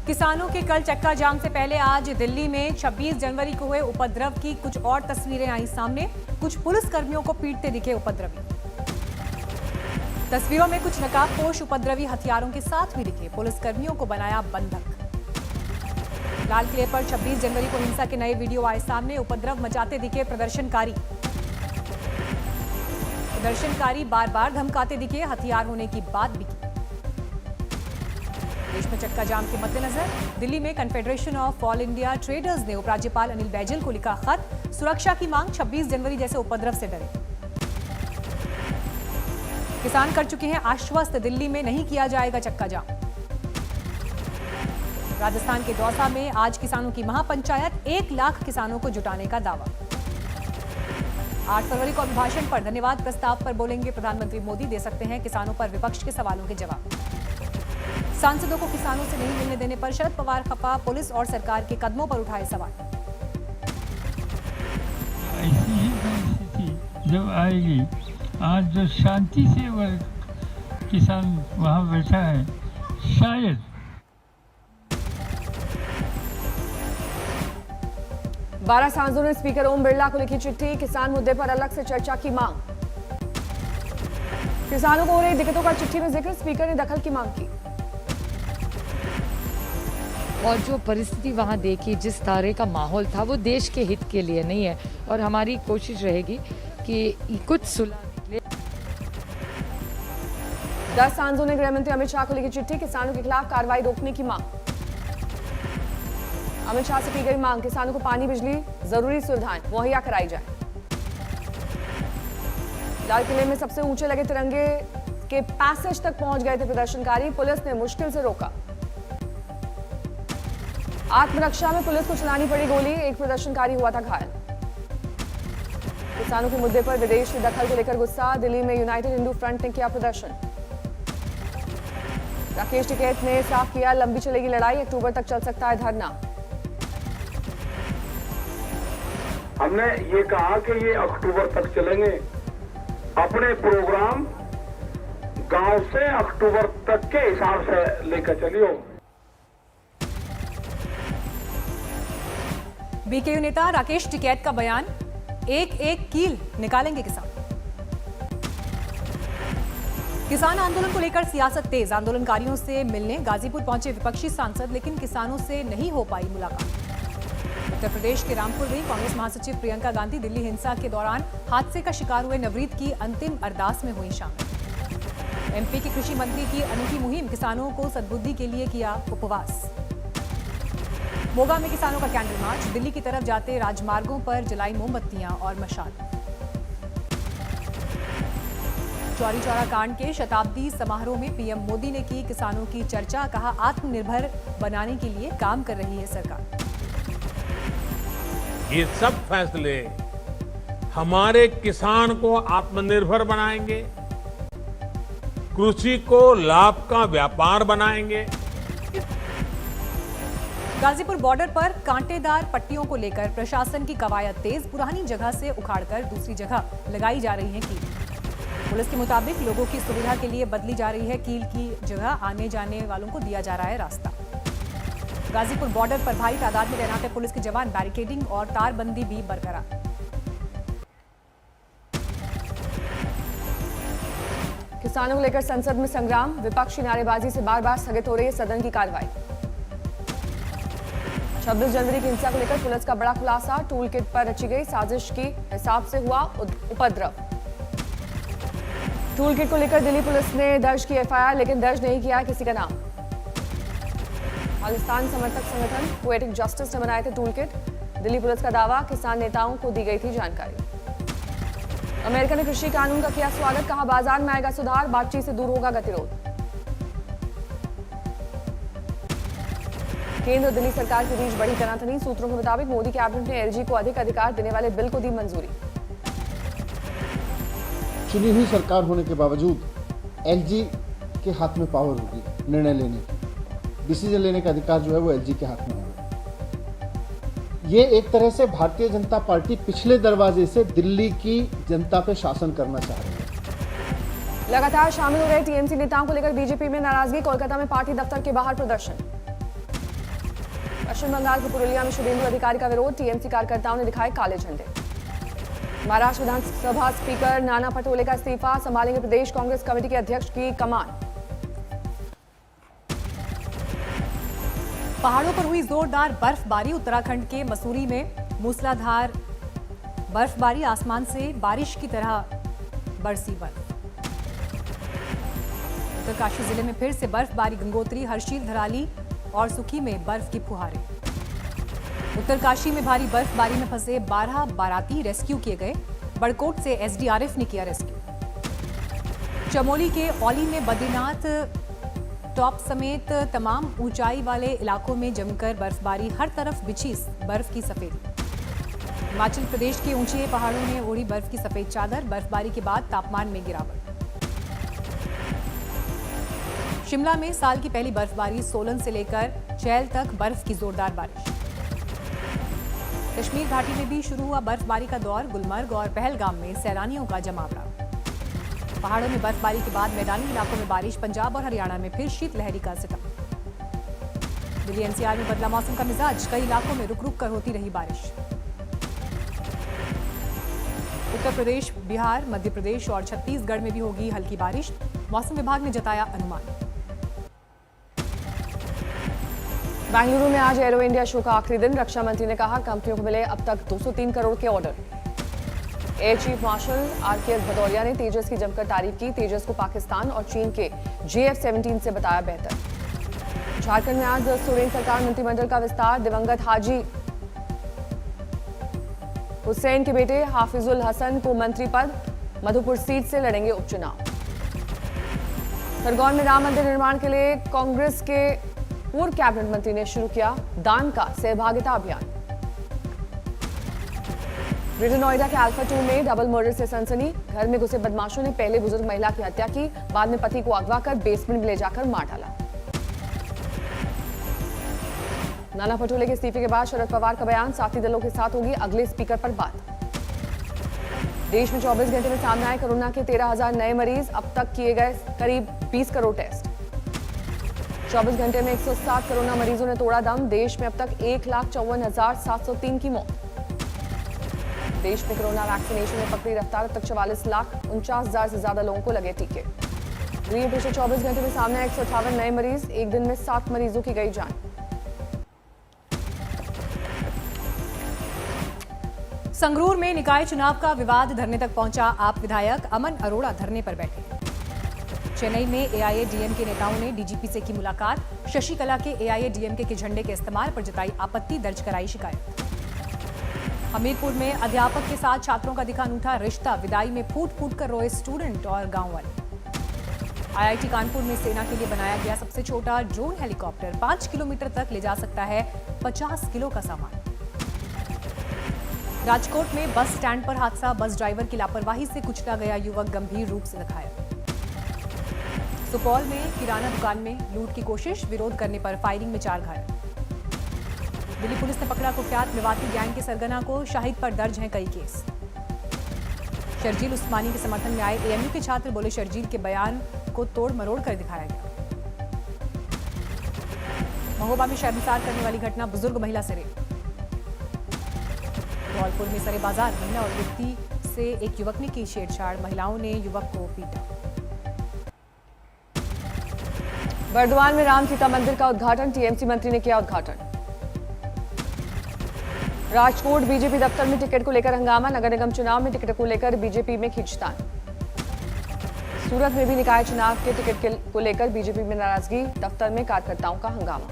किसानों के कल चक्का जाम से पहले आज दिल्ली में 26 जनवरी को हुए उपद्रव की कुछ और तस्वीरें आई सामने। कुछ पुलिस कर्मियों को पीटते दिखे उपद्रवी। तस्वीरों में कुछ नकाबपोश उपद्रवी हथियारों के साथ भी दिखे। पुलिस कर्मियों को बनाया बंधक। लाल किले पर 26 जनवरी को हिंसा के नए वीडियो आए सामने। उपद्रव मचाते दिखे प्रदर्शनकारी। प्रदर्शनकारी बार बार धमकाते दिखे। हथियार होने की बात भी की। देश में चक्का जाम के मद्देनजर दिल्ली में confederation of all India traders ने उपराज्यपाल अनिल बैजल को लिखा खत। सुरक्षा की मांग। 26 जनवरी जैसे उपद्रव से डरे। किसान कर चुके हैं आश्वस्त, दिल्ली में नहीं किया जाएगा चक्का जाम। राजस्थान के दौसा में आज किसानों की महापंचायत। 1 लाख किसानों को जुटाने का दावा। 8 फरवरी को अभिभाषण पर धन्यवाद प्रस्ताव पर बोलेंगे प्रधानमंत्री मोदी। दे सकते हैं किसानों पर विपक्ष के सवालों के जवाब। सांसदों को किसानों से नहीं मिलने देने पर शरद पवार खफा। पुलिस और सरकार के कदमों पर उठाए सवाल। ऐसी ही परिस्थिति जब आएगी, आज जो शांति से वह किसान वहाँ बैठा है, शायद 12 सांसदों ने स्पीकर ओम बिरला को लिखी चिट्ठी। किसान मुद्दे पर अलग से चर्चा की मांग। किसानों को हो रही दिक्कतों का चिट्ठी में जिक्र। स्पीकर ने दखल की मांग की। और जो परिस्थिति वहाँ देखी, जिस तरह का माहौल था, वो देश के हित के लिए नहीं है। और हमारी कोशिश रहेगी कि कुछ सुलह निकले। 10 सांसदों ने गृहमंत्री अमित शाह को लिखी चिट्ठी। किसानों के खिलाफ कार्रवाई रोकने की मांग। अमित शाह से की गई मांग। किसानों को पानी, बिजली, जरूरी सुविधाएं मुहैया कराई जाए। लाल किले में सबसे ऊंचे लगे तिरंगे के पैसेज तक पहुंच गए थे प्रदर्शनकारी। पुलिस ने मुश्किल से रोका। आत्मरक्षा में पुलिस को चलानी पड़ी गोली। एक प्रदर्शनकारी हुआ था घायल। किसानों के मुद्दे पर विदेश की दखल को लेकर गुस्सा। दिल्ली में यूनाइटेड हिंदू फ्रंट ने किया प्रदर्शन। राकेश टिकैत ने साफ किया, लंबी चलेगी लड़ाई। अक्टूबर तक चल सकता है धरना। हमने ये कहा कि ये अक्टूबर तक चलेंगे। अपने प्रोग्राम गांव से अक्टूबर तक के हिसाब से लेकर चलियो। बीकेयू नेता राकेश टिकैत का बयान। एक एक कील निकालेंगे किसान। किसान आंदोलन को लेकर सियासत तेज। आंदोलनकारियों से मिलने गाजीपुर पहुंचे विपक्षी सांसद, लेकिन किसानों से नहीं हो पाई मुलाकात। उत्तर प्रदेश के रामपुर में कांग्रेस महासचिव प्रियंका गांधी दिल्ली हिंसा के दौरान हादसे का शिकार हुए नवरीत की अंतिम अरदास में हुई शामिल। एमपी के कृषि मंत्री की अनूठी मुहिम। किसानों को सद्बुद्धि के लिए किया उपवास। मोगा में किसानों का कैंडल मार्च। दिल्ली की तरफ जाते राजमार्गों पर जलाई मोमबत्तियां और मशाल। चौरी चौरा कांड के शताब्दी समारोह में पीएम मोदी ने की किसानों की चर्चा। कहा, आत्मनिर्भर बनाने के लिए काम कर रही है सरकार। ये सब फैसले हमारे किसान को आत्मनिर्भर बनाएंगे, कृषि को लाभ का व्यापार बनाएंगे। गाजीपुर बॉर्डर पर कांटेदार पट्टियों को लेकर प्रशासन की कवायद तेज। पुरानी जगह से उखाड़कर दूसरी जगह लगाई जा रही है कील। पुलिस के मुताबिक लोगों की सुविधा के लिए बदली जा रही है कील की जगह। आने जाने वालों को दिया जा रहा है रास्ता। गाजीपुर बॉर्डर पर भारी तादाद में तैनात है पुलिस के जवान। बैरिकेडिंग और तारबंदी भी बरकरार। किसानों को लेकर संसद में संग्राम। विपक्षी नारेबाजी से बार बार स्थगित हो रही है सदन की कार्रवाई। 26 जनवरी की हिंसा को लेकर पुलिस का बड़ा खुलासा। टूल किट पर रची गई साजिश की हिसाब से हुआ उपद्रव। टूल किट को लेकर दिल्ली पुलिस ने दर्ज की एफआईआर, लेकिन दर्ज नहीं किया किसी का नाम। खालिस्तान समर्थक संगठन पोएटिक जस्टिस ने बनाए थे टूल किट। दिल्ली पुलिस का दावा, किसान नेताओं को दी गई थी जानकारी। अमेरिका ने कृषि कानून का किया स्वागत। कहा, बाजार में आएगा सुधार, बातचीत से दूर होगा गतिरोध। केंद्र और दिल्ली सरकार के बीच बड़ी तनातनी। सूत्रों के मुताबिक मोदी कैबिनेट ने एलजी को अधिक अधिकार देने वाले बिल को दी मंजूरी। चुनी हुई सरकार होने के बावजूद एलजी के हाथ में पावर होगी निर्णय लेने की। डिसीजन लेने का अधिकार जो है वो एलजी के हाथ में होगा। ये एक तरह से भारतीय जनता पार्टी पिछले दरवाजे से दिल्ली की जनता पे शासन करना चाह रही है। लगातार शामिल हो रहे टीएमसी नेताओं को लेकर बीजेपी में नाराजगी। कोलकाता में पार्टी दफ्तर के बाहर प्रदर्शन। पश्चिम बंगाल के पुरुलिया में शुभेंदु अधिकारी का विरोध, टीएमसी कार्यकर्ताओं ने दिखाए काले झंडे। महाराष्ट्र विधानसभा स्पीकर नाना पटोले का इस्तीफा, संभालेंगे प्रदेश कांग्रेस कमेटी के अध्यक्ष की कमान। पहाड़ों पर हुई जोरदार बर्फबारी, उत्तराखंड के मसूरी में मूसलाधार बर्फबारी, आसमान से बारिश की तरह बरसी बर्फ। उत्तरकाशी जिले में फिर से बर्फबारी, गंगोत्री, हर्षिल, धराली और सुखी में बर्फ की फुहारें। उत्तरकाशी में भारी बर्फबारी में फंसे 12 बाराती रेस्क्यू किए गए, बड़कोट से एसडीआरएफ ने किया रेस्क्यू। चमोली के औली में बद्रीनाथ टॉप समेत तमाम ऊंचाई वाले इलाकों में जमकर बर्फबारी, हर तरफ बिछी बर्फ की सफेदी। हिमाचल प्रदेश के ऊंचे पहाड़ों ने ओढ़ी बर्फ की सफेद चादर, बर्फबारी के बाद तापमान में गिरावट। शिमला में साल की पहली बर्फबारी, सोलन से लेकर चैल तक बर्फ की जोरदार बारिश। कश्मीर घाटी में भी शुरू हुआ बर्फबारी का दौर, गुलमर्ग और पहलगाम में सैलानियों का जमावड़ा। पहाड़ों में बर्फबारी के बाद मैदानी इलाकों में बारिश, पंजाब और हरियाणा में फिर शीतलहरी का सितम। दिल्ली एनसीआर में बदला मौसम का मिजाज, कई इलाकों में रुक रुक कर होती रही बारिश। उत्तर प्रदेश, बिहार, मध्य प्रदेश और छत्तीसगढ़ में भी होगी हल्की बारिश, मौसम विभाग ने जताया अनुमान। बेंगलुरु में आज एरो इंडिया शो का आखिरी दिन, रक्षा मंत्री ने कहा कंपनियों को मिले अब तक 203 करोड़ के order. Air chief marshal RKS Bhadauria ने तेजस की जमकर तारीफ की, तेजस को पाकिस्तान और चीन के JF-17 से बताया बेहतर। झारखंड में आज सोरेन सरकार मंत्रिमंडल का विस्तार, दिवंगत हाजी हुसैन के बेटे हाफिजुल हसन को मंत्री पद, मधुपुर सीट से लड़ेंगे उपचुनाव। खरगोन में राम मंदिर निर्माण के लिए कांग्रेस के पूर्व कैबिनेट मंत्री ने शुरू किया दान का सहभागिता अभियान। ग्रेटर नोएडा के अल्फा 2 में डबल मर्डर से सनसनी, घर में घुसे बदमाशों ने पहले बुजुर्ग महिला की हत्या की, बाद में पति को अगवा कर बेसमेंट में ले जाकर मार डाला। नाना पटोले के इस्तीफे के बाद शरद पवार का बयान, साथी दलों के साथ होगी अगले स्पीकर पर बात। देश में 24 घंटे में सामने आए कोरोना के 13,000 नए मरीज, अब तक किए गए करीब 20 करोड़ टेस्ट। 24 घंटे में 107 कोरोना मरीजों ने तोड़ा दम, देश में अब तक 1,54,703 की मौत। देश में कोरोना वैक्सीनेशन में पकड़ी रफ्तार, अब तक 44,49,000 से ज्यादा लोगों को लगे टीके। दिल्ली में पिछले 24 घंटे में सामने आए 158 नए मरीज, एक दिन में 7 मरीजों की गई जान। संगरूर में निकाय चुनाव का विवाद धरने तक पहुंचा, आप विधायक अमन अरोड़ा धरने पर बैठे। चेन्नई में एआईएडीएमके नेताओं ने डीजीपी से की मुलाकात, शशिकला के एआईएडीएमके के झंडे के इस्तेमाल पर जताई आपत्ति, दर्ज कराई शिकायत। हमीरपुर में अध्यापक के साथ छात्रों का दिखा अनूठा रिश्ता, विदाई में फूट फूट कर रोए स्टूडेंट और गांव वाले। आईआईटी कानपुर में सेना के लिए बनाया गया सबसे छोटा ड्रोन हेलीकॉप्टर 5 किलोमीटर तक ले जा सकता है 50 किलो का सामान। राजकोट में बस स्टैंड पर हादसा, बस ड्राइवर की लापरवाही से कुचला गया युवक गंभीर रूप से घायल। सुपौल में किराना दुकान में लूट की कोशिश, विरोध करने पर फायरिंग में 4 घायल। दिल्ली पुलिस ने पकड़ा कुख्यात मेवाती गैंग के सरगना को, शाहिद पर दर्ज हैं कई केस। शर्जील उस्मानी के समर्थन में आए एएमयू के छात्र बोले, शर्जील के बयान को तोड़ मरोड़ कर दिखाया गया। महोबा में शर्मसार करने वाली घटना, बुजुर्ग महिला से रेप। धौलपुर में सरे बाजार, महिला और युवती से एक युवक ने की छेड़छाड़, महिलाओं ने युवक को पीटा। बर्दवान में राम सीता मंदिर का उद्घाटन, टीएमसी मंत्री ने किया उद्घाटन। राजकोट बीजेपी दफ्तर में टिकट को लेकर हंगामा, नगर निगम चुनाव में टिकट को लेकर बीजेपी में खींचतान। सूरत में भी निकाय चुनाव के टिकट को लेकर बीजेपी में नाराजगी, दफ्तर में कार्यकर्ताओं का हंगामा।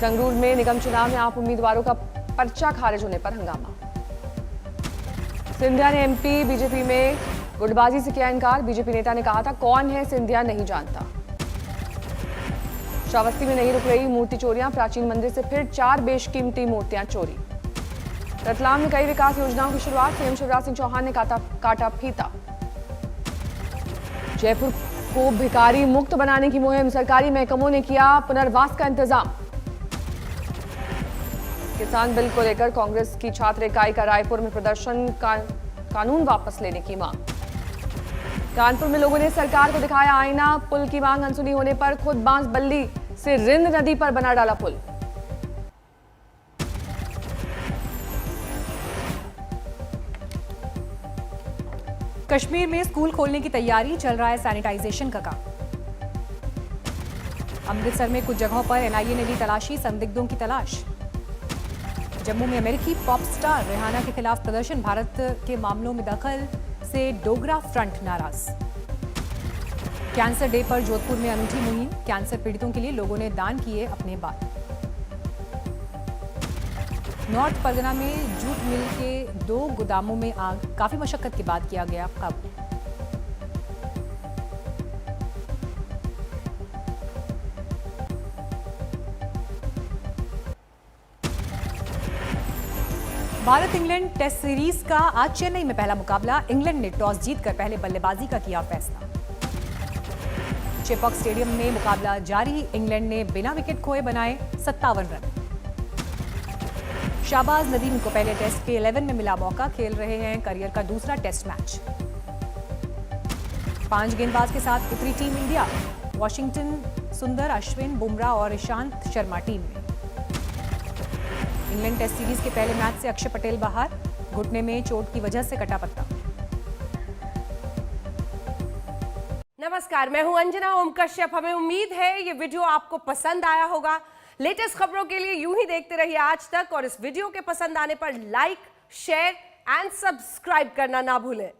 संगरूर में निगम चुनाव में आप उम्मीदवारों का पर्चा खारिज होने पर हंगामा। सिंधिया ने एमपी बीजेपी में गुटबाजी से किया इनकार, बीजेपी नेता ने कहा था कौन है सिंधिया नहीं जानता। श्रावस्ती में नहीं रुक रही मूर्ति चोरियां, प्राचीन मंदिर से फिर 4 बेशकीमती मूर्तियां चोरी। रतलाम में कई विकास योजनाओं की शुरुआत, सीएम शिवराज सिंह चौहान ने काटा फीता। जयपुर को भिखारी मुक्त बनाने की मुहिम, सरकारी महकमों ने किया पुनर्वास का इंतजाम। किसान बिल को लेकर कांग्रेस की छात्र इकाई का रायपुर में प्रदर्शन, कानून वापस लेने की मांग। कानपुर में लोगों ने सरकार को दिखाया आईना, पुल की मांग अनसुनी होने पर खुद बांस बल्ली से रिंद नदी पर बना डाला पुल। कश्मीर में स्कूल खोलने की तैयारी, चल रहा है सैनिटाइजेशन का काम। अमृतसर में कुछ जगहों पर एनआईए ने ली तलाशी, संदिग्धों की तलाश। जम्मू में अमेरिकी पॉप स्टार रिहाना के खिलाफ प्रदर्शन, भारत के मामलों में दखल से डोगरा फ्रंट नाराज। कैंसर डे पर जोधपुर में अनूठी मुहिम, कैंसर पीड़ितों के लिए लोगों ने दान किए अपने बाल। नॉर्थ परगना में जूट मिल के 2 गोदामों में आग, काफी मशक्कत के बाद किया गया काबू। भारत इंग्लैंड टेस्ट सीरीज का आज चेन्नई में पहला मुकाबला। इंग्लैंड ने टॉस जीतकर पहले बल्लेबाजी का किया फैसला। चेपॉक स्टेडियम में मुकाबला जारी, इंग्लैंड ने बिना विकेट खोए बनाए 57 रन। शाहबाज नदीम को पहले टेस्ट के 11 में मिला मौका, खेल रहे हैं करियर का दूसरा टेस्ट मैच। 5 गेंदबाज के साथ उतरी टीम इंडिया, वॉशिंगटन, सुंदर, अश्विन, बुमराह और ईशांत शर्मा टीम में। इंग्लैंड टेस्ट सीरीज के पहले मैच से अक्षय पटेल बाहर, घुटने में चोट की वजह से कटा पत्ता। नमस्कार, मैं हूं अंजना ओम कश्यप। हमें उम्मीद है ये वीडियो आपको पसंद आया होगा। लेटेस्ट खबरों के लिए यूं ही देखते रहिए आज तक, और इस वीडियो के पसंद आने पर लाइक, शेयर एंड सब्सक्राइब करना ना भूलें।